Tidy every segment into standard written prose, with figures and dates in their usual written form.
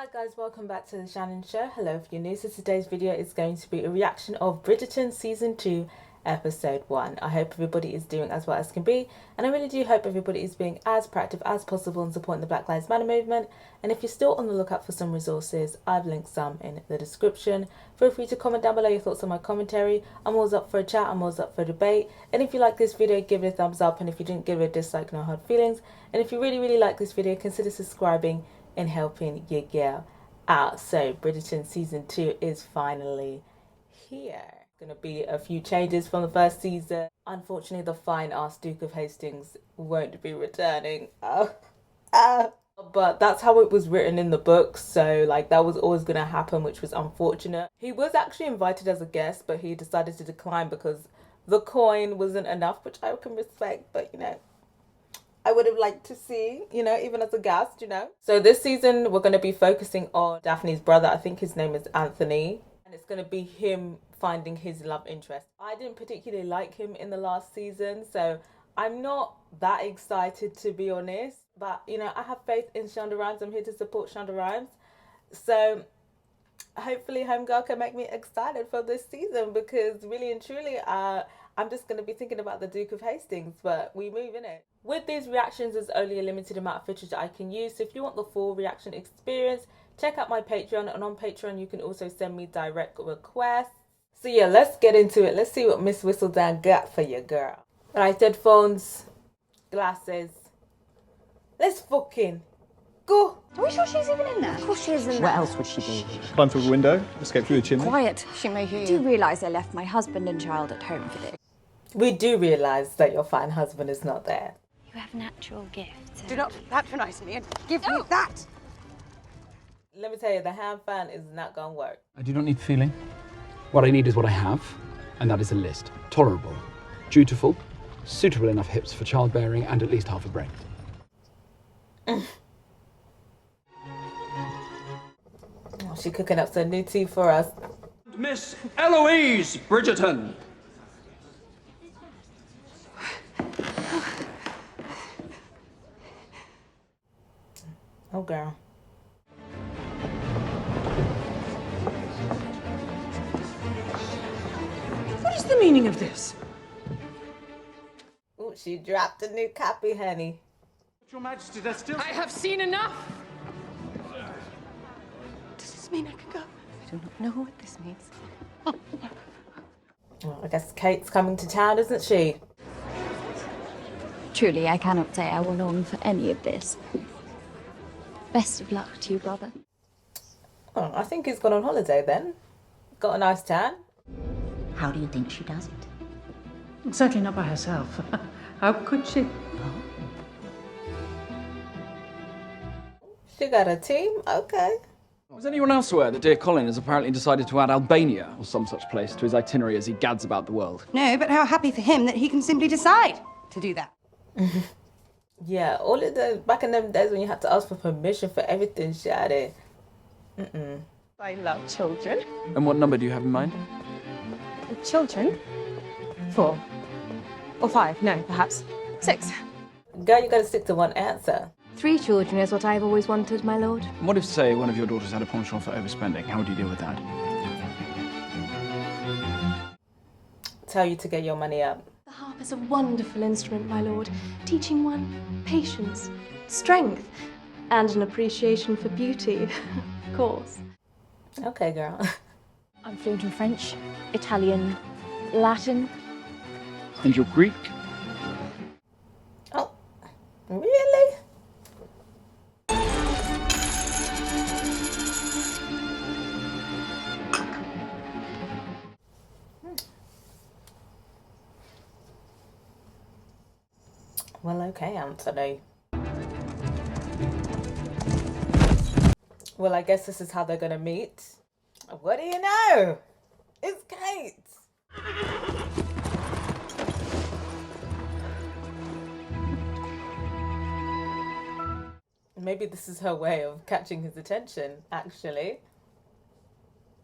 Hi guys, welcome back to the Shannon Show. Hello if you're new. So today's video is going to be a reaction of Bridgerton Season 2 Episode 1. I hope everybody is doing as well as can be, and I really do hope everybody is being as proactive as possible and supporting the Black Lives Matter movement. And if you're still on the lookout for some resources, I've linked some in the description. Feel free to comment down below your thoughts on my commentary. I'm always up for a chat, I'm always up for a debate. And if you like this video, give it a thumbs up, and if you didn't, give it a dislike, no hard feelings. And if you really like this video, consider subscribing and helping your girl out. So Bridgerton Season 2 is finally here. Gonna be a few changes from the first season. Unfortunately, the fine ass Duke of Hastings won't be returning. But that's how it was written in the books, so like that was always gonna happen, which was unfortunate. He was actually invited as a guest, but he decided to decline because the coin wasn't enough, which I can respect, but you know, I would have liked to see, you know, even as a guest, you know. So this season, we're going to be focusing on Daphne's brother. I think his name is Anthony. And it's going to be him finding his love interest. I didn't particularly like him in the last season, so I'm not that excited, to be honest. But, you know, I have faith in Shonda Rhimes. I'm here to support Shonda Rhimes. So hopefully Homegirl can make me excited for this season, because really and truly, I'm just going to be thinking about the Duke of Hastings, but we move in it. With these reactions, there's only a limited amount of footage that I can use. So if you want the full reaction experience, check out my Patreon. And on Patreon, you can also send me direct requests. So yeah, let's get into it. Let's see what Miss Whistledown got for you, girl. Right, headphones, glasses. Let's fucking go. Are we sure she's even in there? Of course she is in there. Where else would she be? Climb through a window, escape through the chimney. Quiet, she may hear you. Do you realise I left my husband and child at home for this? We do realise that your fine husband is not there. You have natural gifts. Do not patronize me and give me that. Let me tell you, the hand fan is not gonna work. I do not need feeling. What I need is what I have, and that is a list. Tolerable, dutiful, suitable enough hips for childbearing, and at least half a brain. Oh, she's cooking up some new tea for us. Miss Eloise Bridgerton. Oh, girl. What is the meaning of this? Oh, she dropped a new copy, honey. Your Majesty, there's still... I have seen enough. Does this mean I can go? I do not know what this means. Well, I guess Kate's coming to town, isn't she? Truly, I cannot say I will long for any of this. Best of luck to you, brother. Oh, I think he's gone on holiday then. Got a nice tan. How do you think she does it? Certainly not by herself. How could she? She got a team? Okay. Was anyone else aware that dear Colin has apparently decided to add Albania or some such place to his itinerary as he gads about the world? No, but how happy for him that he can simply decide to do that. Yeah, all of the back in them days when you had to ask for permission for everything, shawty. I love children. And what number do you have in mind? Children? 4. Or 5, no, perhaps 6. Girl, you gotta stick to one answer. 3 children is what I've always wanted, my lord. And what if, say, one of your daughters had a penchant for overspending? How would you deal with that? Tell you to get your money up. The harp is a wonderful instrument, my lord, teaching one patience, strength, and an appreciation for beauty, of course. Okay, girl. I'm fluent in French, Italian, Latin. And your Greek? Oh, really? Well, okay, Anthony. Well, I guess this is how they're gonna meet. What do you know? It's Kate. Maybe this is her way of catching his attention, actually.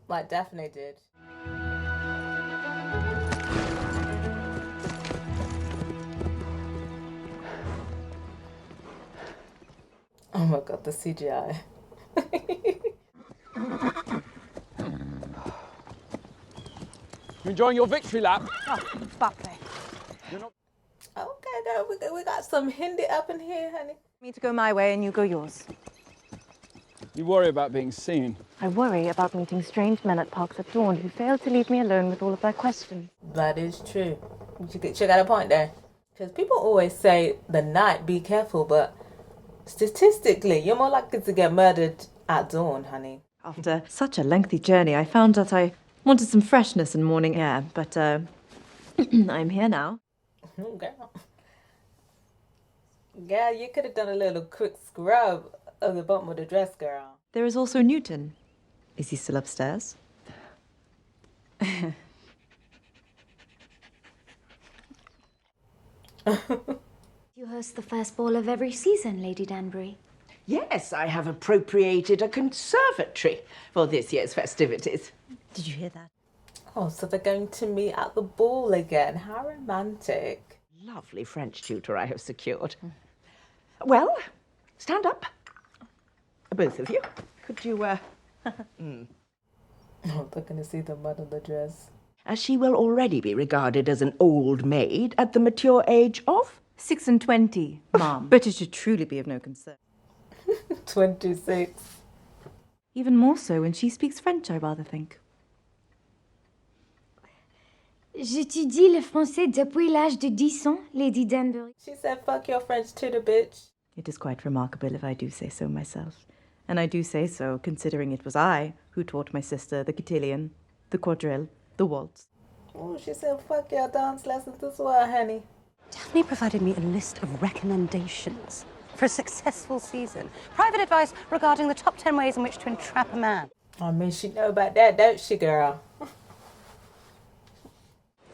Like Daphne did. Oh my god, the CGI. You enjoying your victory lap? Oh, Buckley. Okay, girl, we got some Hindi up in here, honey. Me to go my way and you go yours. You worry about being seen. I worry about meeting strange men at parks at dawn who fail to leave me alone with all of their questions. That is true. She got a point there. Because people always say the night, be careful, but statistically, you're more likely to get murdered at dawn, honey. After such a lengthy journey, I found that I wanted some freshness and morning air, but I'm here now. Girl. Girl, you could have done a little quick scrub of the bottom of the dress, girl. There is also Newton. Is he still upstairs? You host the first ball of every season, Lady Danbury. Yes, I have appropriated a conservatory for this year's festivities. Did you hear that? Oh, so they're going to meet at the ball again. How romantic. Lovely French tutor I have secured. Well, stand up. Both of you. Could you, Oh, they're going to see the mud on the dress. As she will already be regarded as an old maid at the mature age of 6 and 20, Ma'am. But it should truly be of no concern. 26. Even more so when she speaks French, I rather think. J'étudie le français depuis l'âge de 10 ans, Lady Danbury. She said, fuck your French tutor, bitch. It is quite remarkable if I do say so myself. And I do say so considering it was I who taught my sister the cotillion, the quadrille, the waltz. Oh, she said, fuck your dance lessons as well, honey. Daphne provided me a list of recommendations for a successful season. Private advice regarding the top 10 ways in which to entrap a man. I mean, she know about that, don't she, girl?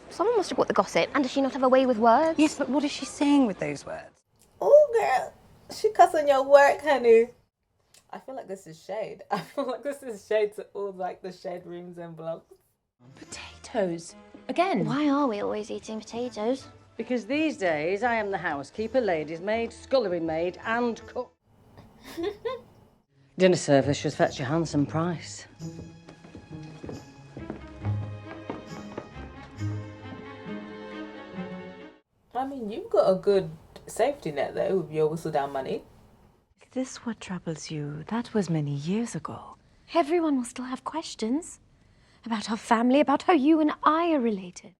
Someone must have got the gossip, and does she not have a way with words? Yes, but what is she saying with those words? Oh, girl. She cussing your work, honey. I feel like this is shade. I feel like this is shade to all, like, the shade rooms and blogs. Potatoes. Again. Why are we always eating potatoes? Because these days I am the housekeeper, lady's maid, scullery maid, and cook. Dinner service should fetch a handsome price. I mean, you've got a good safety net, though, with your Whistledown money. Is this what troubles you? That was many years ago. Everyone will still have questions about our family, about how you and I are related.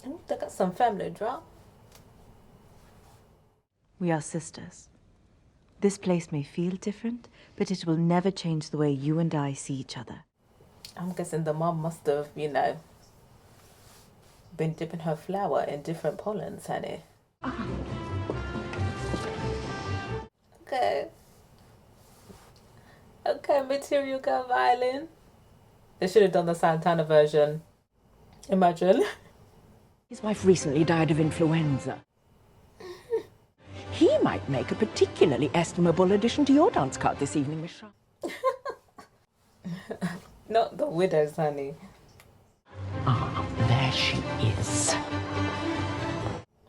Oh, they got some family drama. We are sisters. This place may feel different, but it will never change the way you and I see each other. I'm guessing the mom must have, you know, been dipping her flour in different pollens, honey. Okay. Okay, Material Girl Violin. They should have done the Santana version. Imagine. His wife recently died of influenza. He might make a particularly estimable addition to your dance card this evening, Miss Sharma. Not the widows, honey. Ah, there she is.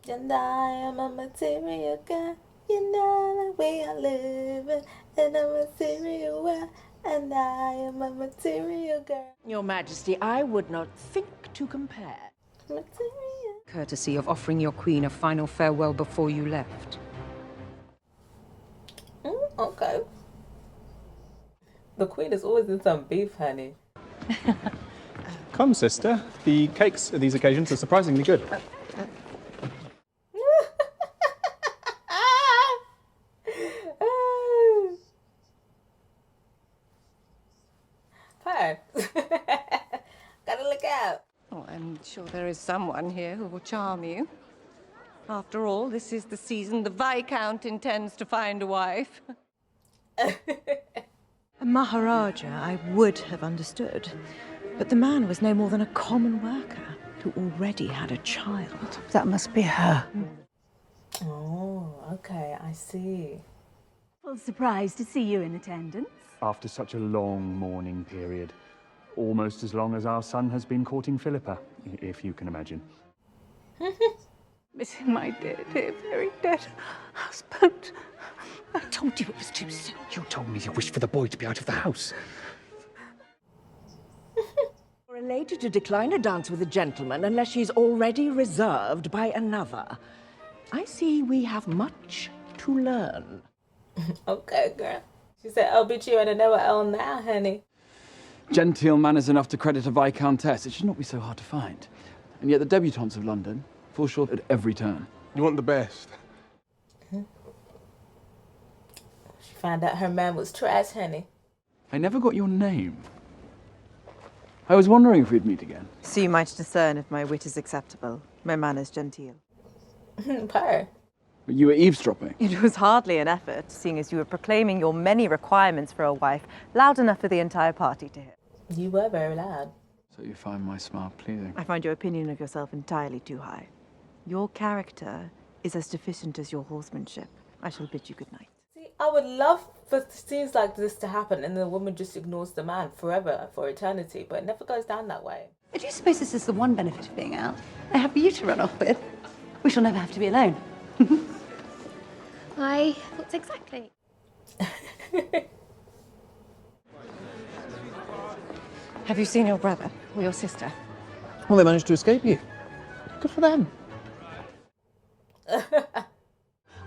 And I am a material girl. You know the way I live in a material world. And I am a material girl. Your Majesty, I would not think to compare. Material. Courtesy of offering your queen a final farewell before you left. Okay. The queen is always in some beef, honey. Come, sister. The cakes at these occasions are surprisingly good. Hi. Gotta look out. Oh, I'm sure there is someone here who will charm you. After all, this is the season the Viscount intends to find a wife. A Maharaja I would have understood, but the man was no more than a common worker who already had a child. That must be her. Oh, okay, I see. Well, surprised to see you in attendance. After such a long mourning period. Almost as long as our son has been courting Philippa, if you can imagine. Missing my dear, very dead husband. I told you it was too soon. You told me you wished for the boy to be out of the house. You're lady to decline a dance with a gentleman unless she's already reserved by another. I see we have much to learn. Okay, girl. She said, I'll beat you in another L now, honey. Genteel manners enough to credit a viscountess. It should not be so hard to find. And yet the debutantes of London fall short at every turn. You want the best? She found out her man was trash, honey. I never got your name. I was wondering if we'd meet again. So you might discern if my wit is acceptable, my manners genteel. Purr. But you were eavesdropping. It was hardly an effort, seeing as you were proclaiming your many requirements for a wife, loud enough for the entire party to hear. You were very loud. So you find my smile pleasing? I find your opinion of yourself entirely too high. Your character is as deficient as your horsemanship. I shall bid you good night. See, I would love for scenes like this to happen and the woman just ignores the man forever, for eternity, but it never goes down that way. I do suppose this is the one benefit of being out. I have you to run off with. We shall never have to be alone. I thought exactly. Have you seen your brother or your sister? Well, they managed to escape you. Good for them.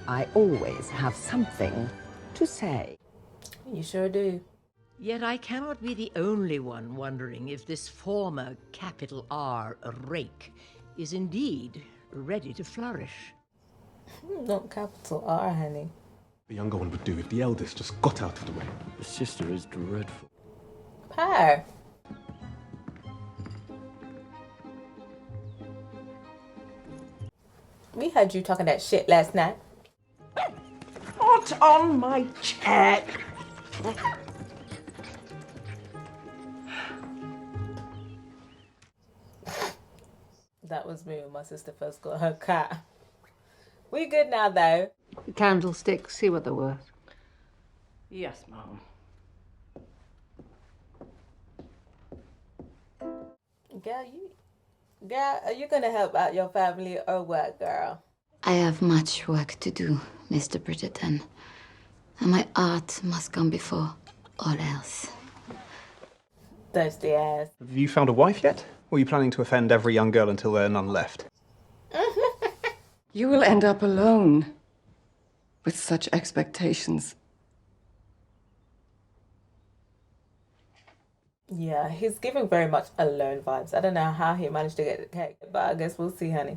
I always have something to say. You sure do. Yet I cannot be the only one wondering if this former capital R rake is indeed ready to flourish. Not capital R, honey. The younger one would do if the eldest just got out of the way. The sister is dreadful. Purr. We heard you talking that shit last night. Not on my chair. That was me when my sister first got her cat. We good now, though. The candlesticks, see what they're worth. Yes, Mum. Girl, are you gonna help out your family or what, girl? I have much work to do, Mr. Bridgerton. And my art must come before all else. Thirsty ass. Have you found a wife yet? Or are you planning to offend every young girl until there are none left? You will end up alone with such expectations. Yeah, he's giving very much alone vibes. I don't know how he managed to get the cake, but I guess we'll see, honey.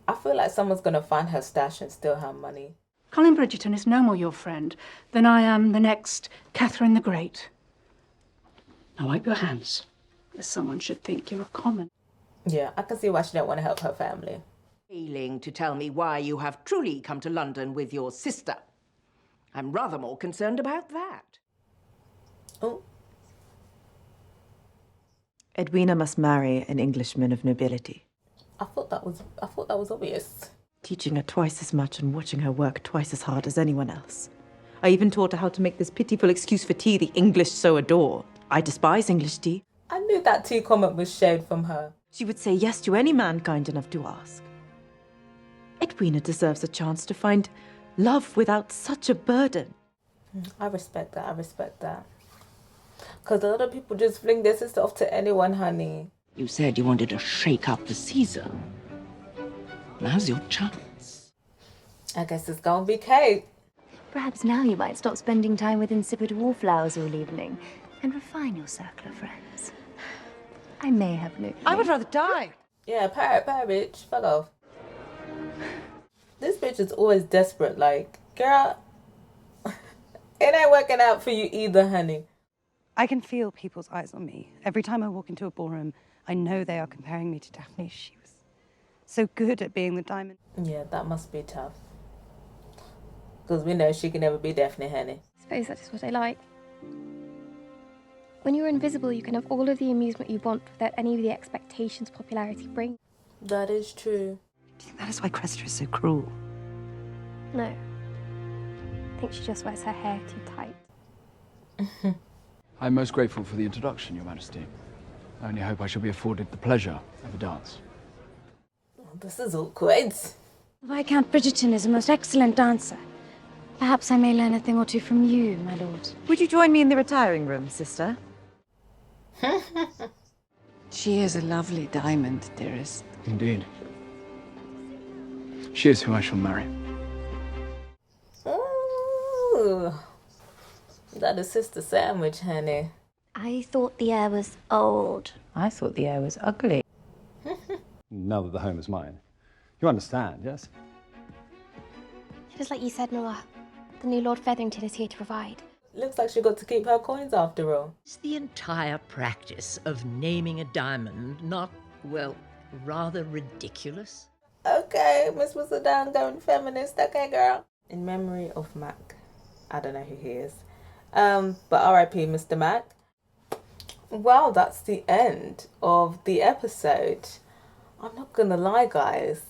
I feel like someone's gonna find her stash and steal her money. Colin Bridgerton is no more your friend than I am the next Catherine the Great. Now wipe your hands, lest someone should think you're a common. Yeah, I can see why she don't want to help her family. Failing to tell me why you have truly come to London with your sister. I'm rather more concerned about that. Oh. Edwina must marry an Englishman of nobility. I thought that was obvious. Teaching her twice as much and watching her work twice as hard as anyone else. I even taught her how to make this pitiful excuse for tea the English so adore. I despise English tea. I knew that tea comment was shade from her. She would say yes to any man kind enough to ask. Edwina deserves a chance to find love without such a burden. I respect that. I respect that. Because a lot of people just fling their sister off to anyone, honey. You said you wanted to shake up the season. Now's your chance. I guess it's gonna be Kate. Perhaps now you might stop spending time with insipid wallflowers all evening and refine your circle of friends. I may have looked. I would rather die. Yeah, pirate, bitch. Fuck off. This bitch is always desperate. Like, girl, it ain't working out for you either, honey. I can feel people's eyes on me. Every time I walk into a ballroom, I know they are comparing me to Daphne. She was so good at being the diamond. Yeah, that must be tough. Because we know she can never be Daphne, honey. I suppose that is what I like. When you're invisible, you can have all of the amusement you want without any of the expectations popularity brings. That is true. Do you think that is why Cressida is so cruel? No. I think she just wears her hair too tight. I'm most grateful for the introduction, Your Majesty. I only hope I shall be afforded the pleasure of a dance. Oh, this is awkward. Viscount Bridgerton is a most excellent dancer. Perhaps I may learn a thing or two from you, my lord. Would you join me in the retiring room, sister? She is a lovely diamond, dearest. Indeed. She is who I shall marry. Ooh. That a sister sandwich, honey. I thought the air was old. I thought the air was ugly. Now that the home is mine. You understand, yes? It is like you said, Noah. The new Lord Featherington is here to provide. Looks like she got to keep her coins after all. Is the entire practice of naming a diamond not, well, rather ridiculous? Okay, Miss Whistledown going feminist. Okay, girl. In memory of Mac. I don't know who he is. But R.I.P. Mr. Mac. Well, that's the end of the episode. I'm not gonna lie, guys.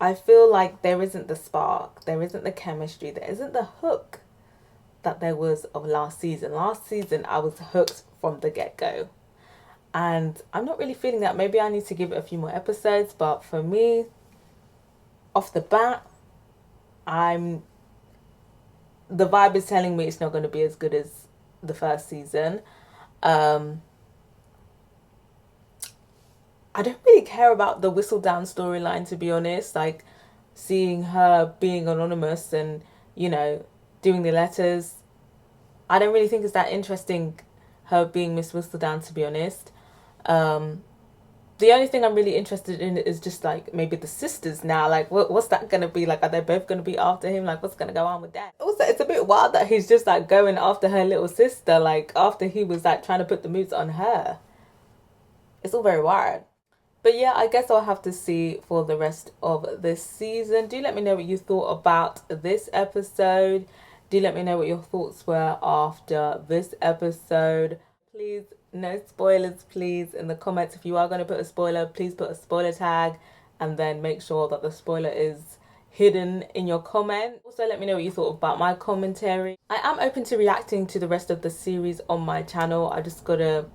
I feel like there isn't the spark, there isn't the chemistry, there isn't the hook that there was of last season. Last season, I was hooked from the get-go. And I'm not really feeling that. Maybe I need to give it a few more episodes. But for me, off the bat, the vibe is telling me it's not going to be as good as the first season. I don't really care about the Whistledown storyline, to be honest. Like, seeing her being anonymous and, you know, doing the letters. I don't really think it's that interesting, her being Miss Whistledown, to be honest. The only thing I'm really interested in is just, like, maybe the sisters now. Like, what's that going to be? Like, are they both going to be after him? Like, what's going to go on with that? Also, it's a bit wild that he's just, like, going after her little sister. Like, after he was, like, trying to put the moves on her. It's all very wild. But yeah, I guess I'll have to see for the rest of this season. Do let me know what you thought about this episode. Do let me know what your thoughts were after this episode. Please, no spoilers, please, in the comments. If you are going to put a spoiler, please put a spoiler tag. And then make sure that the spoiler is hidden in your comment. Also, let me know what you thought about my commentary. I am open to reacting to the rest of the series on my channel. I just got to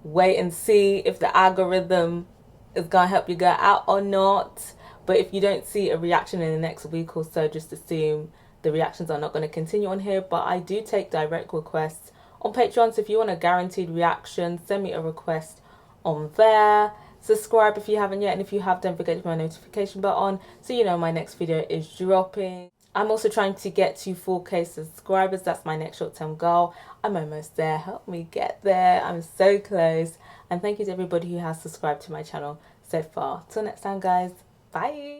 wait and see if the algorithm is gonna help you get out or not. But if you don't see a reaction in the next week or so, just assume the reactions are not going to continue on here. But I do take direct requests on Patreon, so if you want a guaranteed reaction, send me a request on there. Subscribe if you haven't yet, and if you have, don't forget to put my notification bell on so you know my next video is dropping. I'm also trying to get to 4K subscribers. That's my next short-term goal. I'm almost there. Help me get there. I'm so close. And thank you to everybody who has subscribed to my channel so far. Till next time, guys. Bye.